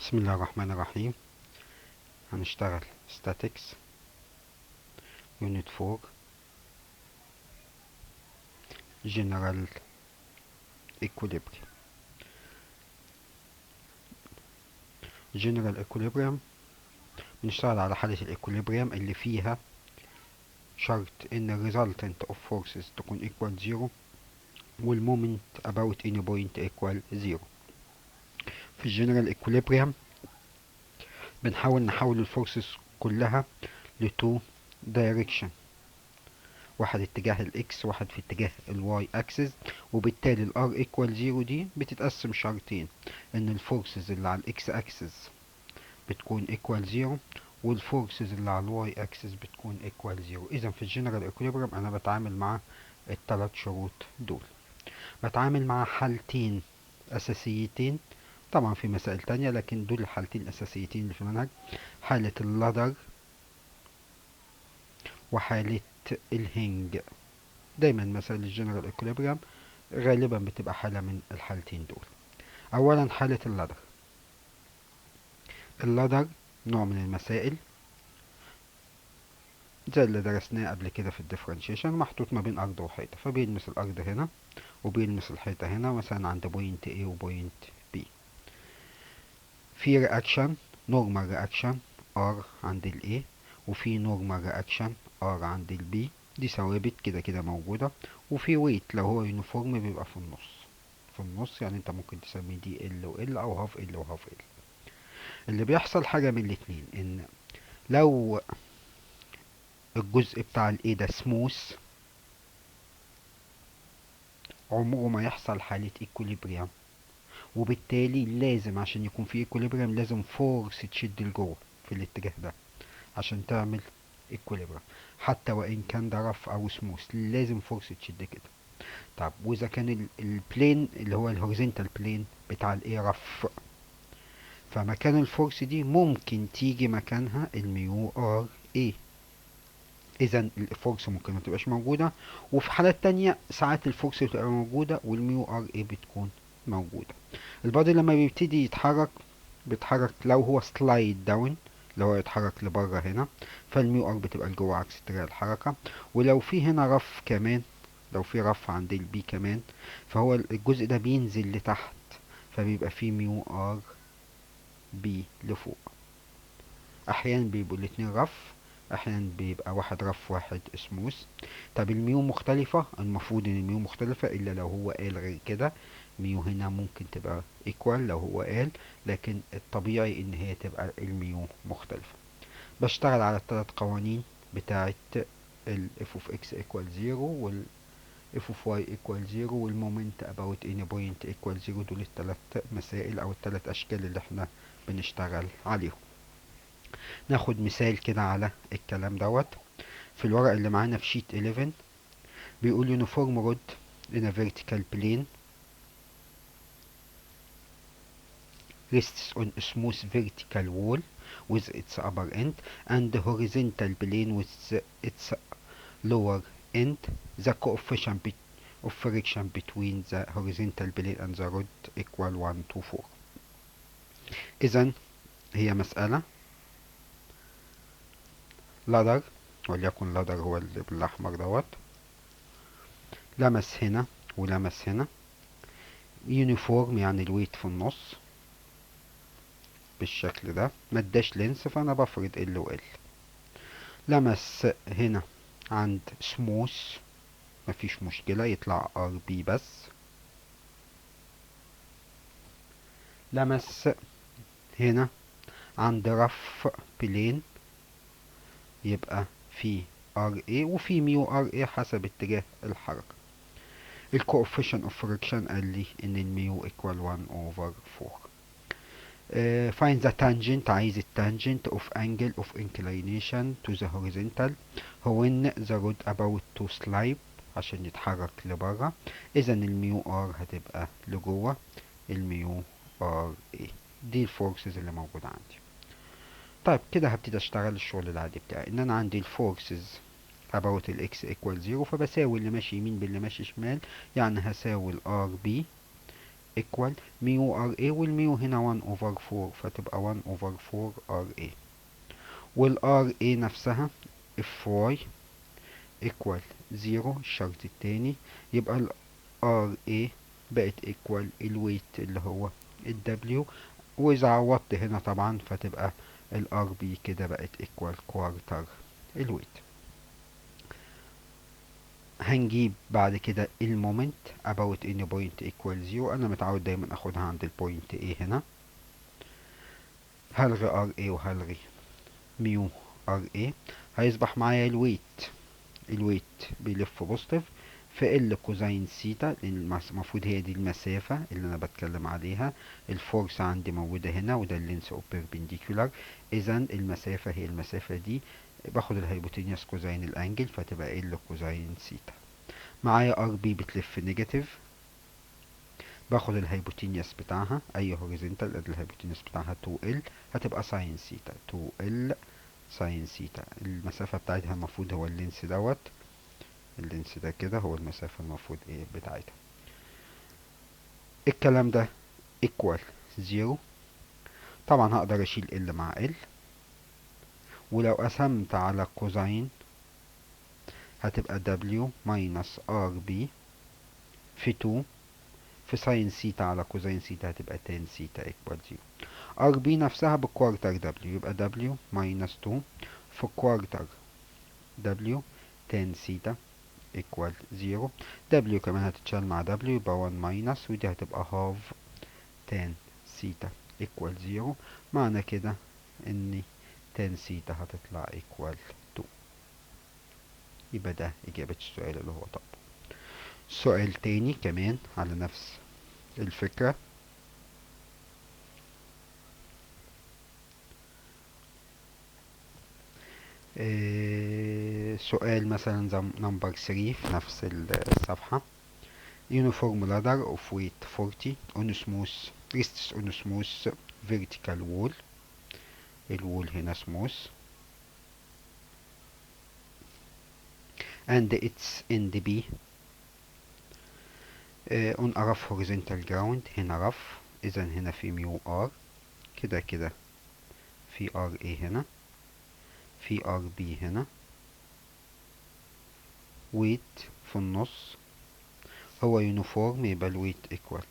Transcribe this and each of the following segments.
بسم الله الرحمن الرحيم. هنشتغل statics unit 4 general equilibrium. general equilibrium بنشتغل على حالة الايكوليبريم اللي فيها شرط ان ال resultant of forces تكون equal 0 والمومنت about any point equal 0. في الجنرال equilibrium بنحاول نحول الفورسز كلها لتو direction، واحد اتجاه الاكس واحد في اتجاه الواي اكسس، وبالتالي الار ايكوال 0 دي بتتقسم شرطين، ان الفورسز اللي على الاكس اكسس بتكون ايكوال 0 والفورسز اللي على الواي اكسس بتكون ايكوال 0. اذا في الجنرال ايكوليبريم انا بتعامل مع الثلاث شروط دول، بتعامل مع حالتين اساسيتين، طبعا في مسائل تانية لكن دول الحالتين الاساسيتين اللي في المنهج، حالة اللادر وحالة الهنج. دايما مسائل الجنرال ايكوليبريم غالبا بتبقى حالة من الحالتين دول. اولا حالة اللادر. اللادر نوع من المسائل زي اللي درسناه قبل كده في الديفرنشيشن، محطوط ما بين ارض وحيطة، فبيلمس الارض هنا وبيلمس الحيطة هنا مثلا عند بوينت A وبوينت B. في رياكشن نورمال رياكشن R عند ال A، وفي نورمال رياكشن R عند ال B، دي ثوابت كده كده موجودة. وفي ويت لو هو يونيفورم بيبقى في النص، في النص يعني انت ممكن تسمي دي ال و ال او هاف ال وهاف ال. اللي بيحصل حاجة من الاتنين، ان لو الجزء بتاع الايه ده سموث عمره ما يحصل حالة ايكوليبريم، وبالتالي لازم عشان يكون في ايكوليبريم لازم فورس تشد لجوه في الاتجاه ده عشان تعمل ايكوليبريم، حتى وان كان ده رف او سموث لازم فورس تشد كده. طب واذا كان البلين اللي هو الهوريزونتال بلين بتاع الايه رف، فمكان الفورس دي ممكن تيجي مكانها الميو ار اي، اذا الفورس ممكن ما تبقاش موجوده، وفي حالات تانية ساعات الفورس بتبقى موجوده والميو ار اي بتكون موجوده. البادي لما بيبتدي يتحرك بيتحرك لو هو سلايد داون، لو هو يتحرك لبره هنا فالميو ار بتبقى لجوه عكس اتجاه الحركه، ولو في هنا رف كمان، لو في رف عند البي كمان فهو الجزء ده بينزل لتحت فبيبقى فيه ميو ار بي لفوق. احيانا بيبقوا الاتنين رف، احيانا بيبقى واحد رف واحد سموث. طب الميو مختلفة، المفروض ان الميو مختلفة الا لو هو قال غير كده، ميو هنا ممكن تبقى ايكوال لو هو قال، لكن الطبيعي ان هي تبقى الميو مختلفة. بشتغل على الثلاث قوانين بتاعت ال f of x equal 0 وال f of y equal 0 والمومنت about any point equal 0. دول الثلاث مسائل او الثلاث اشكال اللي احنا بنشتغل عليهم. ناخد مثال كده على الكلام دوت. في الورق اللي معانا في شيت 11 بيقول يونيفورم رود in a vertical plane rests on a smooth vertical wall with its upper end and horizontal plane with its lower end. The coefficient of friction between the horizontal plane and the rod equal 1 to 4. إذن هي مسألة لادر، وليكن لادر هو اللي بالأحمر دوت، لمس هنا ولمس هنا، يونيفورم يعني الويت في النص بالشكل ده، مداش لينس فانا بفرض ال و ال. لمس هنا عند سموث مفيش مشكلة يطلع ار بي بس. لمس هنا عند رف بلين يبقى في ار اي وفي ميو ار اي حسب اتجاه الحركة. الكوفيشن اوف فريكشن قال لي ان الميو equal 1 over 4. find the tangent، عايز التانجنت of angle of inclination to the horizontal when the rod about to slide عشان يتحرك لبره. اذا الميو ار هتبقى لجوه، الميو ار ايه. دي الفورسز اللي موجودة عندي. طيب كده هبتدي اشتغل الشغل العادي بتاعي، ان انا عندي الفورسز about الاكس equal 0، فبساوي اللي ماشي يمين باللي ماشي شمال، يعني هساوي الار بي equal ميو ار اي، والميو هنا 1 over 4 فتبقى 1 over 4 ار اي، والار اي نفسها اف واي equal 0 الشرط التاني، يبقى ال RA بقت equal الويت اللي هو ال W، وإذا عوضت هنا طبعا فتبقى ال RB كده بقت equal كوارتر الويت. هنجيب بعد كده المومنت about any point equal 0. أنا متعود دايما أخدها عند البوينت A هنا. هلغي RA وهلغي ميو RA، هيصبح معايا الويت بيلف بوزيتيف في ال كوزين سيتا، لان المفروض هي دي المسافة اللي انا بتكلم عليها. الفورس عندي موجودة هنا، وده اللينس اوف بيربنديكولار، اذا المسافة هي المسافة دي. باخد الهايبوتينيوس كوزين الانجل فتبقى ال كوزين سيتا. معايا ار بي بتلف نيجاتيف، باخد الهايبوتينيوس بتاعها اي هوريزونتال، ادي الهايبوتينيوس بتاعها 2 ال، هتبقى ساين سيتا 2 ال ساين سيتا. المسافة بتاعتها المفروض هو اللينس دوت، اللينس ده كده هو المسافة المفروض ايه بتاعتها. الكلام ده equal 0. طبعا هقدر اشيل ال مع ال، ولو قسمت على كوزين هتبقى W minus RB في 2 في ساين سيتا على كوزين سيتا هتبقى تان سيتا equal 0. RB نفسها بكوارتر W، يبقى W minus 2 في كوارتر W تان سيتا equal 0. W كمان هتتشال مع W يبقى 1 minus، ودي هتبقى half tan سيتا equal 0. معنى كده ان tan سيتا هتطلع equal 2. يبقى ده اجابة السؤال اللي هو طب. سؤال تاني كمان على نفس الفكرة. سؤال مثلا نمبر 3 في نفس الصفحة. uniform ladder of weight 40 on smooth rests on smooth vertical wall. الوول هنا smooth and its end B on a rough horizontal ground. هنا rough، اذا هنا في ميو ار كده كده، في ار اي هنا، في ار بي هنا، ويت في النص هو يونيفورم، يبقى الويت equal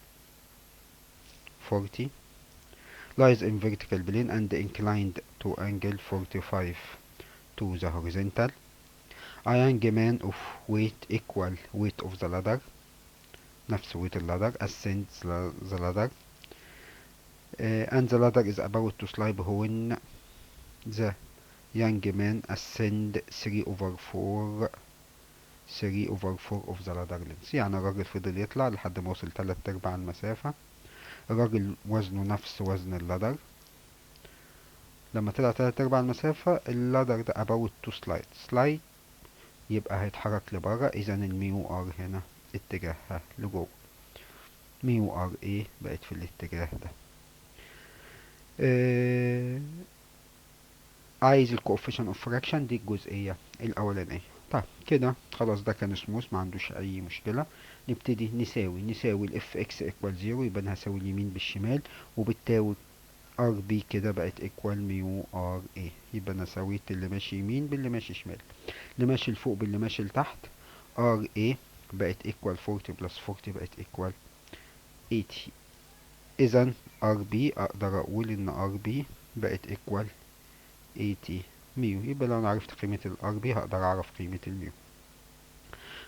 40 lies in vertical plane and inclined to angle 45 to the horizontal. A young man of weight equal weight of the ladder، نفس weight اللادر ascends the ladder and the ladder is about to slide when the young man ascend 3 over 4 of the ladder length. يعني الراجل فضل يطلع لحد ما وصل 3/4 المسافة. الراجل وزنه نفس وزن اللادر، لما طلع 3/4 المسافة اللادر ده about to slide يبقى هيتحرك لبره، اذا الميو ار هنا اتجاهها لجوه، ميو ار ايه بقت في الاتجاه ده. عايز الكوفيشن اوف فراكشن، دي الجزئية الأولانية. طيب كده خلاص ده كان سموث ما عندوش أي مشكلة. نبتدي نساوي الاف اكس ايكوال 0، يبقى أنا هساوي اليمين بالشمال، وبالتالي ار بي كده بقت ايكوال ميو ار اي. يبقى أنا سويت اللي ماشي يمين باللي ماشي شمال، اللي ماشي لفوق باللي ماشي لتحت. ار اي بقت ايكوال 40 بلس 40 بقت ايكوال 80. إذا ار بي أقدر أقول إن ار بي بقت ايكوال 80 ميو. يبقى لو انا عرفت قيمة الار بي هقدر اعرف قيمة الميو.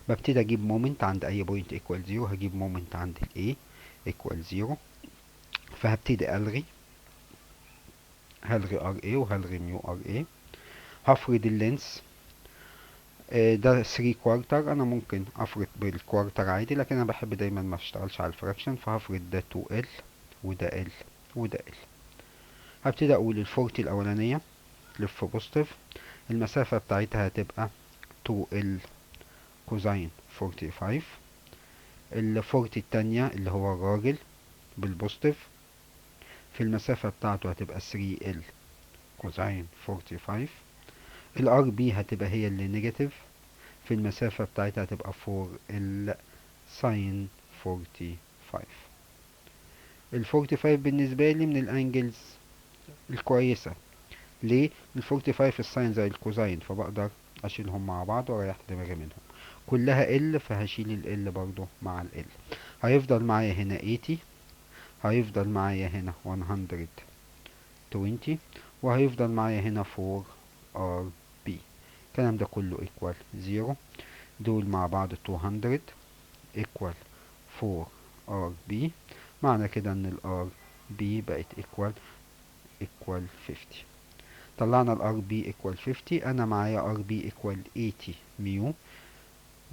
ببتدي اجيب مومنت عند اي بوينت ايكوال 0، هجيب مومنت عند الاي ايكوال 0، فهبتدي هلغي ار اي وهلغي ميو ار اي. هفرض اللينس ده 3 كوارتر، انا ممكن افرض بالكوارتر عادي، لكن انا بحب دايما ما اشتغلش على الفراكشن، فهفرض ده 2 ال وده ال وده ال. هبتدي اقول ال 40 الاولانية لف بوزيتيف، المسافة بتاعتها هتبقى 2 ال كوزين 45. ال 40 التانية اللي هو الراجل بالبوزيتيف، في المسافة بتاعته هتبقى 3 ال كوزين 45. الار بي هتبقى هي اللي نيجاتيف، في المسافة بتاعتها هتبقى 4 ال ساين 45. ال 45 بالنسبة لي من الانجلز الكويسة. ليه؟ ال 45 الساين زي الكوزاين، فبقدر اشيلهم مع بعض واريح دماغي منهم. كلها ال، فهشيل ال برضو مع ال. هيفضل معايا هنا 80، هيفضل معايا هنا 120، وهيفضل معايا هنا 4 ار بي. الكلام ده كله equal 0. دول مع بعض 200 equal 4 ار بي. معنى كده ان الار بي بقت equal 50. طلعنا الار بي equal 50. انا معايا ار بي equal 80 ميو.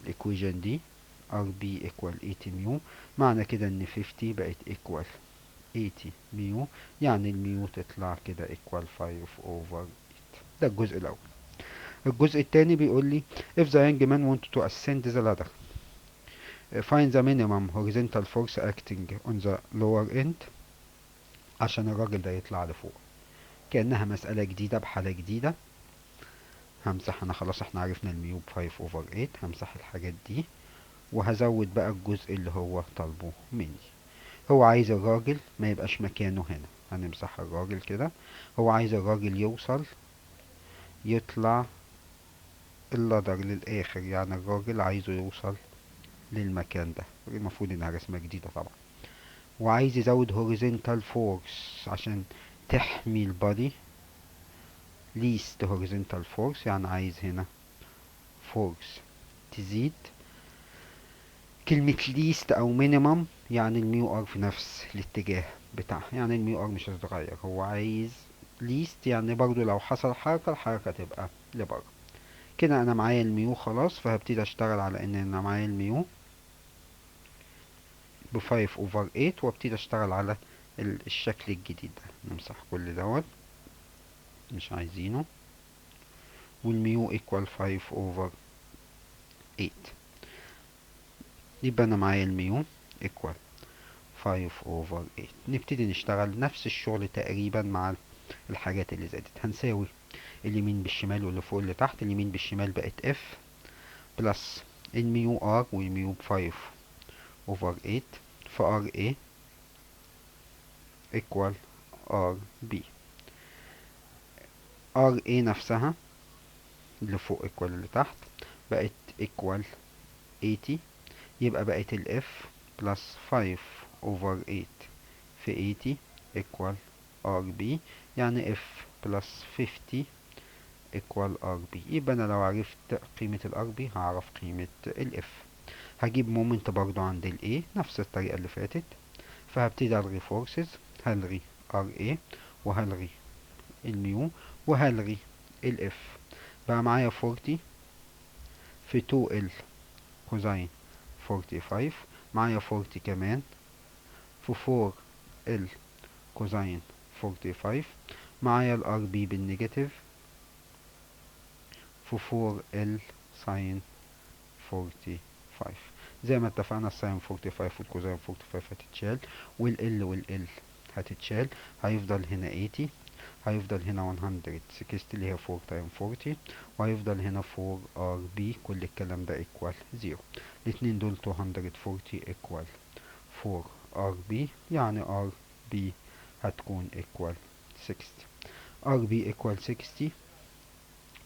الايكويجن دي ار بي equal 80 ميو. معنى كده ان 50 بقت equal 80 ميو، يعني الميو تطلع كده equal 5 over 8. ده الجزء الاول. الجزء التاني بيقول لي if the young man want to ascend the ladder, find the minimum horizontal force acting on the lower end. عشان الراجل ده يطلع لفوق. كأنها مسألة جديدة بحالة جديدة. همسح انا خلاص، احنا عرفنا الميو ب 5 over 8. همسح الحاجات دي وهزود بقى الجزء اللي هو طالبه مني. هو عايز الراجل ما يبقاش مكانه هنا. هنمسح الراجل كده. هو عايز الراجل يوصل، يطلع اللدر للآخر. يعني الراجل عايزه يوصل للمكان ده. المفروض انها رسمة جديدة طبعا. وعايز يزود horizontal force عشان تحمي البادي. least horizontal force يعني عايز هنا force تزيد. كلمة least أو minimum يعني الميو ار في نفس الاتجاه بتاعها. يعني الميو ار مش هتتغير. هو عايز least يعني برضو لو حصل حركة الحركة تبقى لبره. كده أنا معايا الميو خلاص. فهبتدي أشتغل على إن أنا معايا الميو ب 5 over 8، وابتدي أشتغل على الشكل الجديد ده. نمسح كل دوت، مش عايزينه. والميو equal 5 over 8. يبقى أنا معايا الميو equal 5 over 8. نبتدي نشتغل نفس الشغل تقريبا مع الحاجات اللي زادت. هنساوي اليمين بالشمال واللي فوق اللي تحت. اليمين بالشمال بقت اف بلس الميو ار، والميو ب 5 over 8 في ار اي equal ار بي. ار اي نفسها اللي فوق equal اللي تحت بقت equal 80. يبقى بقت الاف بلس 5 over 8 في 80 equal ار بي. يعني اف بلس 50 equal ار بي. يبقى انا لو عرفت قيمة الار بي هعرف قيمة الاف. هجيب مومنت برضو عند الاي نفس الطريقة اللي فاتت. فهبتدي الغي فورسز. هلغي ار اي وهلغي الميو وهلغي الاف. بقى معايا 40 في 2 ال كوزين 45. معايا 40 كمان في 4 ال كوزين 45. معايا الار بي بالنيجاتيف في 4 ال ساين 45. زي ما اتفقنا الساين 45 والكوزين 45 هتتشال، والال هتتشال. هيفضل هنا 80. هيفضل هنا 160 اللي هي 4 تايم 40. وهيفضل هنا 4 ار بي. كل الكلام ده equal 0. الاتنين دول 240 equal 4 ار بي. يعني ار بي هتكون equal 60. ار بي equal 60.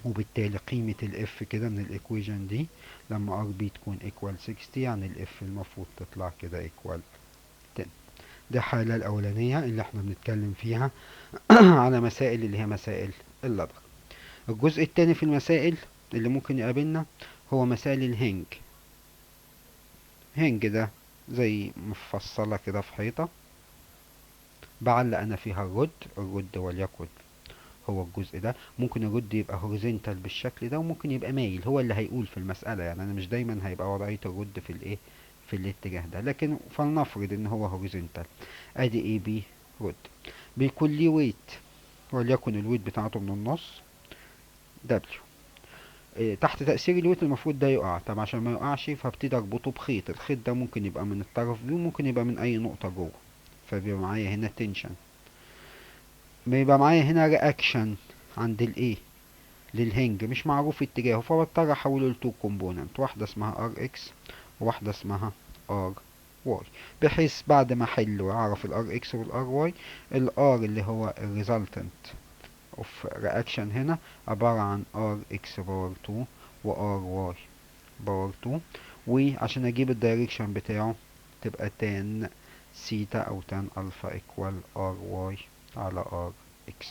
وبالتالي قيمة الاف كده من الايكويجن دي لما ار بي تكون equal 60 يعني الاف المفروض تطلع كده equal 10. دي الحالة الأولانية اللي احنا بنتكلم فيها على مسائل اللي هي مسائل اللدغ. الجزء التاني في المسائل اللي ممكن يقابلنا هو مسائل الهنج. هنج ده زي مفصلة كده في حيطة، بعلق أنا فيها الرد وليكن هو الجزء ده. ممكن الرد يبقى هوريزونتال بالشكل ده، وممكن يبقى مايل. هو اللي هيقول في المسألة. يعني أنا مش دايما هيبقى وضعية الرد في الإيه، في الاتجاه ده، لكن فلنفرض إن هو هوريزونتال. أدي اي بي رد بيكون ليه ويت، وليكن الويت بتاعته من النص دبليو. تحت تأثير الويت المفروض ده يقع. طب عشان ما يقعش فهبتدي اربطه بخيط. الخيط ده ممكن يبقى من الطرف دي وممكن يبقى من اي نقطة جوه. فبيبقى معايا هنا تنشن. بيبقى معايا هنا رياكشن عند الايه للهنج مش معروف اتجاهه، فبضطر احوله لتو كومبوننت. واحدة اسمها ار اكس وواحدة اسمها ار واي، بحيث بعد ما احل واعرف الار اكس والار واي، الار اللي هو الريزلتنت اوف رياكشن هنا عبارة عن ار اكس باور 2 وار واي باور 2، وعشان اجيب الدايركشن بتاعه تبقى تان سيتا او تان الفا ايكوال ار واي على ار اكس.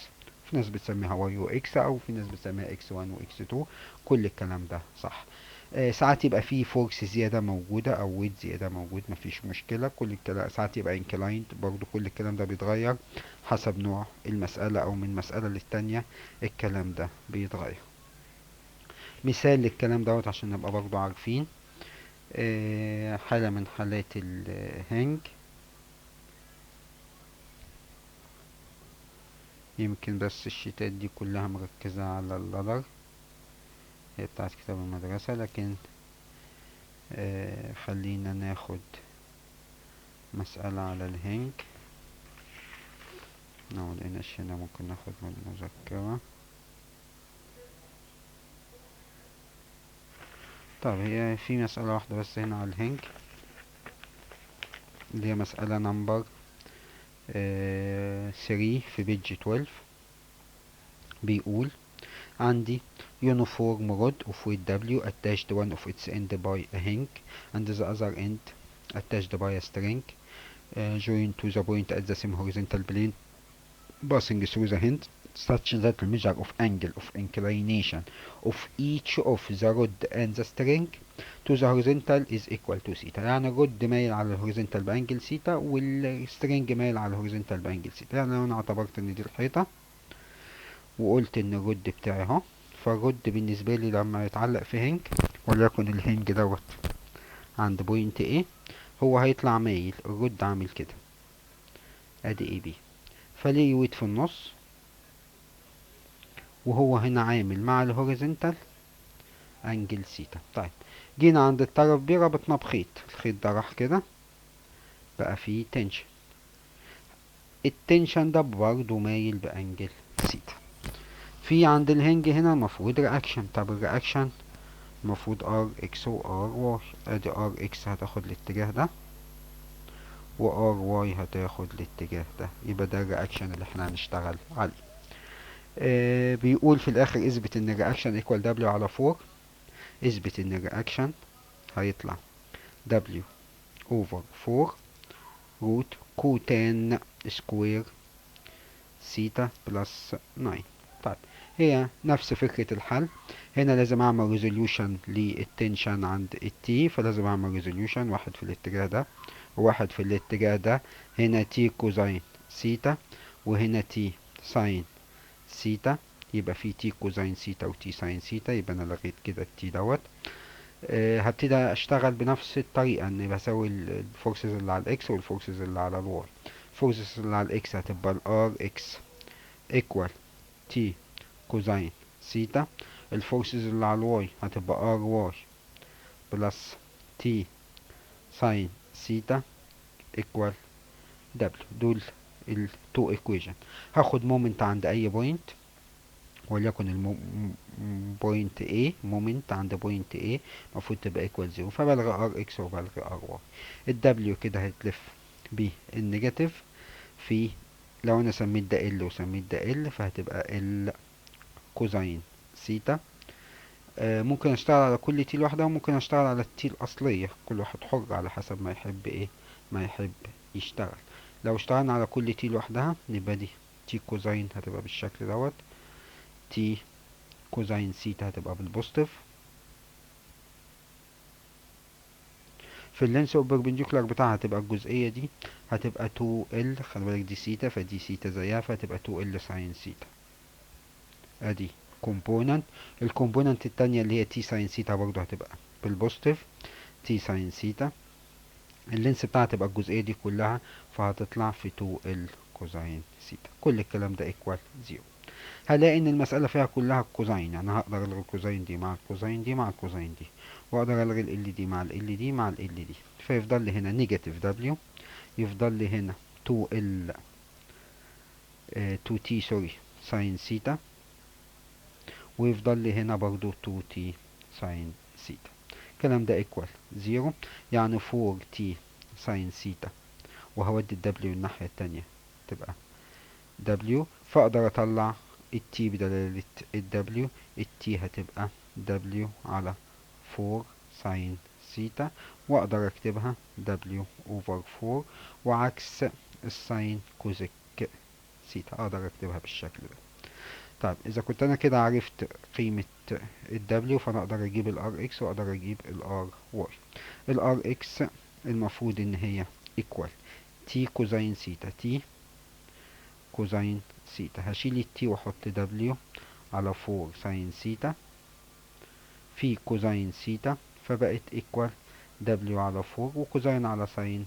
في ناس بتسميها واي واكس، او في ناس بتسميها اكس 1 واكس 2. كل الكلام ده صح. ساعات يبقى فيه فورس زيادة موجودة او ويت زيادة موجود، مفيش مشكلة. كل الكلام ساعات يبقى انكلايند برضو، كل الكلام ده بيتغير حسب نوع المسألة او من مسألة للتانية الكلام ده بيتغير. مثال للكلام دوت عشان نبقى برضو عارفين، حالة من حالات الهنج. يمكن بس الشتات دي كلها مركزة على اللدر، هي بتاعت كتاب المدرسة، لكن خلينا ناخد مسألة على الهنج. لو ملقناش هنا ممكن ناخد من المذكرة. طب هي في مسألة واحدة بس هنا على الهنج، اللي هي مسألة نمبر 3 في بيج 12. بيقول عندي uniform rod of weight W attached one of its end by a hinge and the other end attached by a string joined to the point at the same horizontal plane passing through the hinge such that the measure of angle of inclination of each of the rod and the string to the horizontal is equal to theta. يعني الرود مايل على الهوريزونتال بانجل ثيتا والسترنج مايل على الهوريزونتال بانجل ثيتا. يعني لو انا اعتبرت ان دي الحيطة وقلت ان الرود بتاعي اهو، فالرود بالنسبة لي لما يتعلق في هنج، وليكن الهنج دوت عند بوينت A، هو هيطلع مايل الرود عامل كده، ادي اي بي، فليه ويت في النص، وهو هنا عامل مع الهوريزونتال انجل سيتا. طيب جينا عند الطرف بي ربطنا بخيط، الخيط ده راح كده بقى فيه تنشن، التنشن ده برضه مايل بانجل سيتا. في عند الهنج هنا المفروض رياكشن، طب الرياكشن المفروض ار اكس و ار واي، ادي ار اكس هتاخد الاتجاه ده وار واي هتاخد الاتجاه ده، يبقى ده الرياكشن اللي احنا هنشتغل عليه. بيقول في الاخر اثبت ان الرياكشن ايكوال دبليو على 4. اثبت ان الرياكشن هيطلع دبليو اوفر 4 روت كوتان سكوير سيتا بلس 9. طيب هي نفس فكرة الحل. هنا لازم اعمل ريزوليوشن للتنشن عند التي، فلازم اعمل ريزوليوشن، واحد في الاتجاه ده وواحد في الاتجاه ده. هنا تي كوزين سيتا وهنا تي ساين سيتا، يبقى في تي كوزين سيتا وتي ساين سيتا، يبقى انا لغيت كده التي دوت. هبتدي اشتغل بنفس الطريقة، اني بسوي الفورسز اللي على الاكس والفورسز اللي على الواي. الفورسز اللي على الاكس هتبقى الار اكس ايكوال تي كوزين سيتا، الفورسز اللي على الواي هتبقى ار واي بلس تي ساين سيتا ايكوال دبليو. دول التو ايكويشن. هاخد مومنت عند اي بوينت، وليكن بوينت A، مومنت عند بوينت A المفروض تبقى ايكوال 0، فبلغي ار اكس وبلغي ار واي. الدبليو كده هتلف بالنيجاتيف في، لو انا سميت ده ال وسميت ده ال، فهتبقى ال كوزين سيتا. ممكن اشتغل على كل تي لوحدها وممكن اشتغل على التي الاصلية، كل واحد حر على حسب ما يحب ايه ما يحب يشتغل. لو اشتغلنا على كل تي لوحدها يبقى دي تي كوزين هتبقى بالشكل دوت، تي كوزين سيتا هتبقى بالبوزيتيف. في اللينس والبربنديكولار بتاعها هتبقى الجزئية دي هتبقى 2L، خلي بالك دي سيتا فدي سيتا زيها، فتبقى 2L ساين سيتا. ادي كومبوننت. الكومبوننت التانية اللي هي تي ساين سيتا برضه هتبقى بالبوزيتيف، تي ساين سيتا. اللينس بتاعها تبقى الجزئية دي كلها، فهتطلع في 2L كوزين سيتا. كل الكلام ده ايكوال 0. هلاقي ان المسألة فيها كلها كوزين، يعني هقدر الغي الكوزين دي مع الكوزين دي مع الكوزين دي، واقدر الغي ال دي مع ال دي مع ال دي، فيفضل لي هنا نيجاتيف دبليو، يفضل لي هنا 2 ال 2 تي سوري ساين سيتا، ويفضل لي هنا برضو 2 تي ساين سيتا. الكلام ده ايكوال 0، يعني 4 تي ساين سيتا، وهودي الدبليو الناحية التانية تبقى دبليو، فاقدر اطلع التي بدلالة الدبليو. التي هتبقى دبليو على 4 ساين سيتا، واقدر اكتبها دبليو اوفر 4، وعكس الساين كوزيك سيتا اقدر اكتبها بالشكل ده. طيب اذا كنت انا كده عرفت قيمة الدبليو، فانا اقدر اجيب الار اكس واقدر اجيب الار واي. الار اكس المفروض ان هي ايكوال تي كوزين سيتا، تي كوزين سيتا. هشيل التي واحط دبليو على 4 ساين سيتا في كوزين سيتا، فبقت ايكوال دبليو على 4 وكوزين على ساين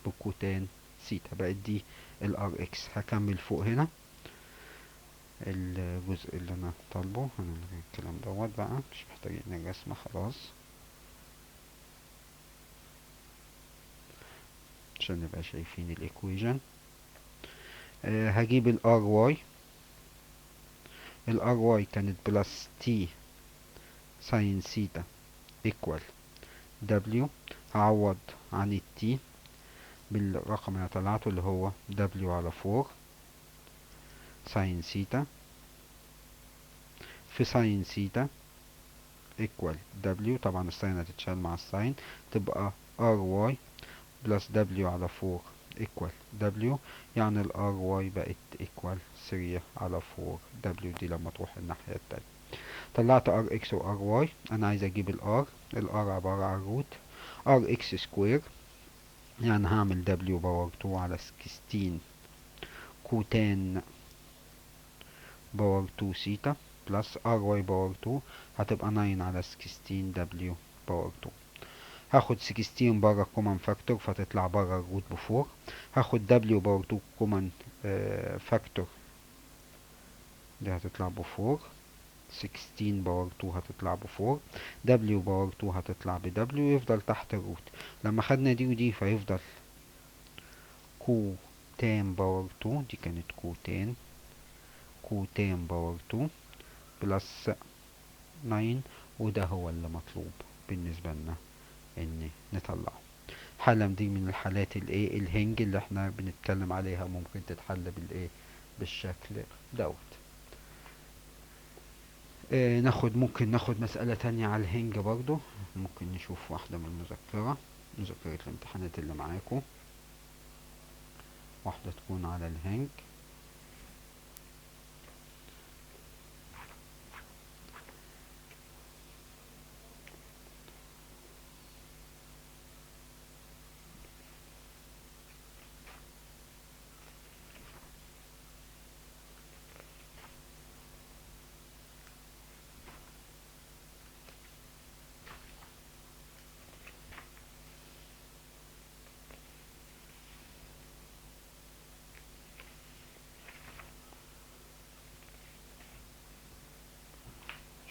بكوتان سيتا، بقت دي الار اكس. هكمل فوق هنا الجزء اللي انا طالبه، هنلغي الكلام دوت بقى، مش محتاجين الرسمة خلاص عشان نبقى شايفين الايكويجن. هجيب الار واي. الار واي كانت بلس تي ساين سيتا ايكوال دبليو. هعوض عن التي بالرقم اللي طلعته اللي هو دبليو على 4 ساين سيتا في ساين سيتا ايكوال دبليو. طبعا الساين هتتشال مع الساين، تبقى ار واي بلس دبليو على 4 ايكوال دبليو، يعني الار واي بقت ايكوال 3 على 4 دبليو دي لما تروح الناحية التانية. طلعت ار اكس وار واي. انا عايز اجيب الار. الار عبارة عن روت ار اكس سكوير، يعني هعمل دبليو باور 2 على 16 كوتان باور 2 سيتا بلس ار واي باور 2 هتبقى 9 على 16 دبليو باور 2. هاخد 16 برا كومن فاكتور فتطلع برا الروت ب4. هاخد دبليو باور 2 كومن فاكتور دي هتطلع ب4. 16 باور 2 هتطلع ب4، دبليو باور 2 هتطلع بدبليو، يفضل تحت الروت. لما خدنا دي ودي فيفضل كو تان باور 2، دي كانت كو تان باور 2 بلس 9، وده هو اللي مطلوب بالنسبة لنا ان نطلعه. حالة دي من الحالات الايه الهنج اللي احنا بنتكلم عليها، ممكن تتحل بالايه بالشكل دوت. ممكن ناخد مسألة تانية على الهنج برضو. ممكن نشوف واحدة من مذكرة الامتحانات اللي معاكم، واحدة تكون على الهنج.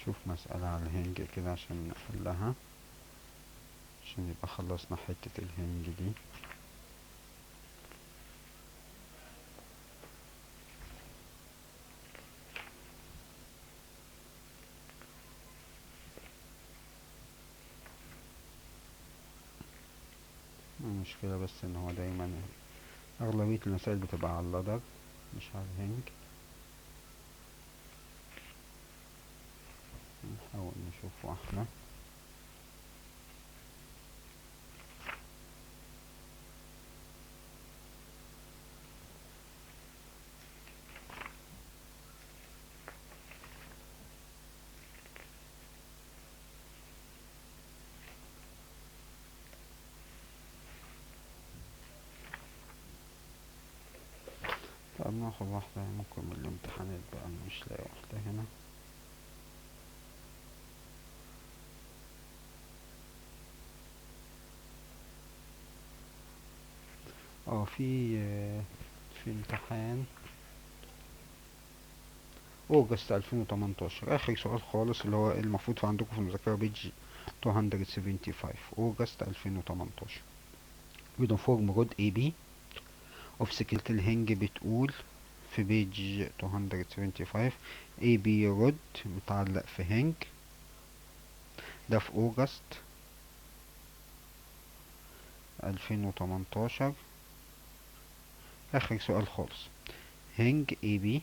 شوف مسألة على الهنج كده عشان نحلها، عشان يبقى خلصنا حتة الهنج دي. المشكلة بس ان هو دايما اغلبية المسائل بتبقى على اللدر مش على الهنج. نحاول نشوف واحدة. طب ناخد واحدة ممكن من الامتحانات بقى، أنا مش لاقي واحدة هنا. في امتحان اوجست 2018، اخر سؤال خالص اللي هو المفروض في عندكم في المذكرة بيج 275، اوجست 2018. يونيفورم رود اي بي اوف سكيلة الهنج بتقول في بيج 275 اي بي رود متعلق في هنج، ده في اوجست 2018. اخر سؤال خالص. هنج اي بي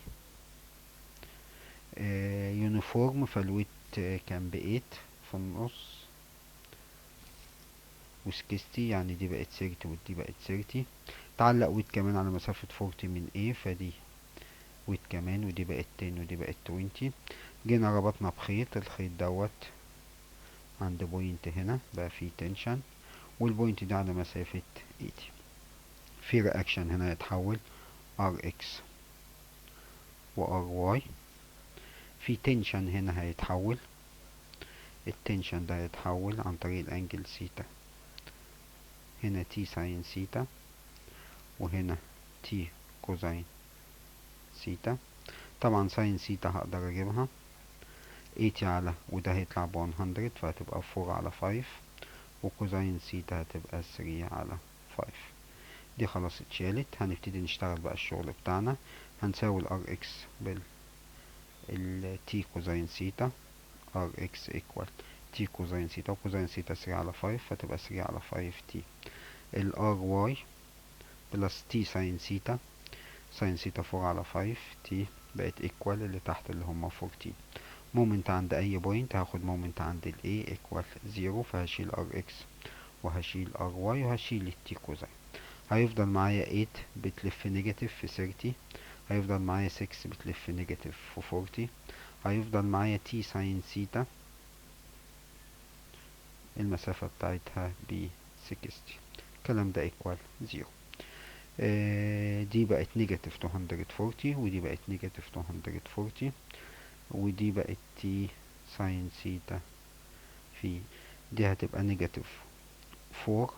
يونيفورم، فالويت كان ب8 في النص وسكستي، يعني دي بقت 30 ودي بقت 30. تعلق ويت كمان على مسافة 40 من A، فدي ويت كمان، ودي بقت 10 ودي بقت 20. جينا ربطنا بخيط، الخيط دوت عند بوينت هنا بقى فيه تنشن، والبوينت دي على مسافة 80. في رياكشن هنا يتحول Rx و Ry. في تنشن هنا هيتحول، التنشن ده هيتحول عن طريق الانجل سيتا، هنا تي ساين سيتا وهنا تي كوزين سيتا. طبعا ساين سيتا هقدر اجيبها 80 على، وده هيطلع ب100 فهتبقى 4 على 5، وكوزين سيتا هتبقى 3 على 5. دي خلاص اتشالت. هنبتدي نشتغل بقى الشغل بتاعنا. هنساوي الار اكس بالتي كوزين سيتا، ار اكس ايكوال تي كوزين سيتا، وكوزين سيتا 3 على 5 فتبقى 3 على 5 تي. الار واي بلس تي ساين سيتا، ساين سيتا 4 على 5 تي، بقت ايكوال اللي تحت اللي هما 14. مومنت عند اي بوينت، هاخد مومنت عند الاي ايكوال 0، فهشيل ار اكس وهشيل ار واي وهشيل التي كوزين. هيفضل معايا 8 بتلف نيجاتيف في 30، هيفضل معايا 6 بتلف نيجاتيف في 40، هيفضل معايا تي ساين سيتا المسافة بتاعتها ب 60. الكلام ده ايكوال 0. دي بقت نيجاتيف 240 ودي بقت نيجاتيف 240، ودي بقت تي ساين سيتا في، دي هتبقى نيجاتيف 4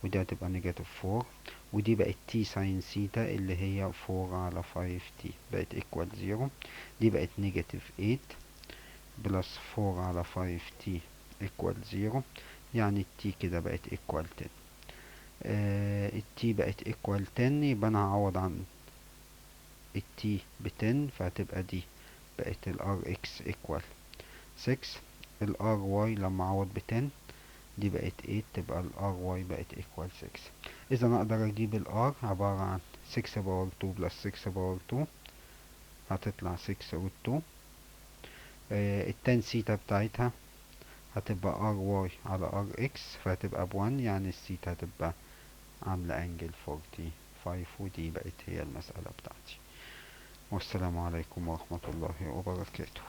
ودي هتبقى نيجاتيف 4، ودي بقت تي ساين سيتا اللي هي 4 على 5 تي، بقت ايكوال 0. دي بقت نيجاتيف 8 بلس 4 على 5 تي ايكوال 0، يعني التي كده بقت ايكوال 10. التي بقت ايكوال 10، يبقى انا هعوض عن التي ب 10، فهتبقى دي بقت الار اكس ايكوال 6، الار واي لما اعوض ب 10 دي بقت 8، تبقى الار واي بقت ايكوال 6. اذا انا اقدر اجيب الار عبارة عن 6 باور 2 بلس 6 باور 2، هتطلع 6 روت 2. التان سيتا بتاعتها هتبقى ار واي على ار اكس، فهتبقى ب1، يعني السيتا هتبقى عاملة انجل 45، ودي بقت هي المسألة بتاعتي. والسلام عليكم ورحمة الله وبركاته.